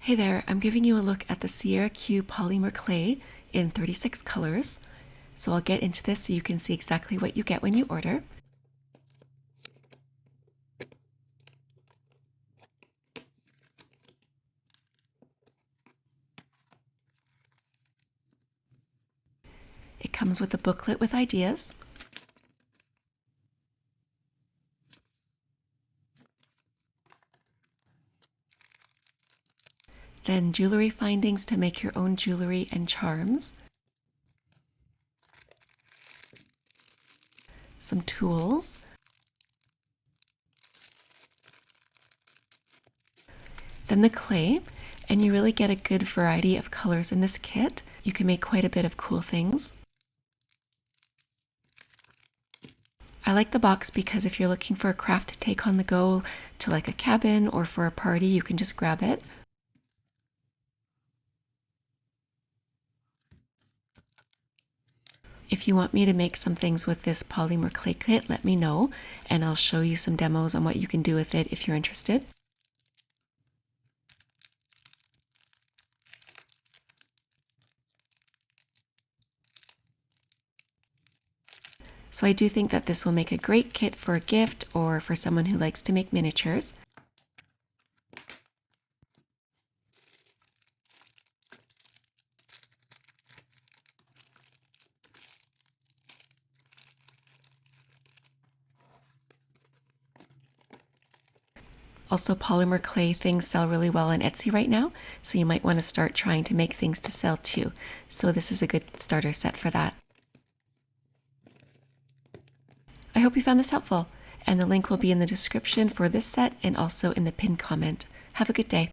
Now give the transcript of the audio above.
Hey there, I'm giving you a look at the CiaraQ polymer clay in 36 colors. So I'll get into this so you can see exactly what you get when you order. It comes with a booklet with ideas. Then jewelry findings to make your own jewelry and charms. Some tools. Then the clay, and you really get a good variety of colors in this kit. You can make quite a bit of cool things. I like the box because if you're looking for a craft to take on the go to like a cabin or for a party, you can just grab it. If you want me to make some things with this polymer clay kit, let me know, and I'll show you some demos on what you can do with it if you're interested. So I do think that this will make a great kit for a gift or for someone who likes to make miniatures. Also, polymer clay things sell really well on Etsy right now, so you might want to start trying to make things to sell too. So this is a good starter set for that. I hope you found this helpful, and the link will be in the description for this set and also in the pinned comment. Have a good day.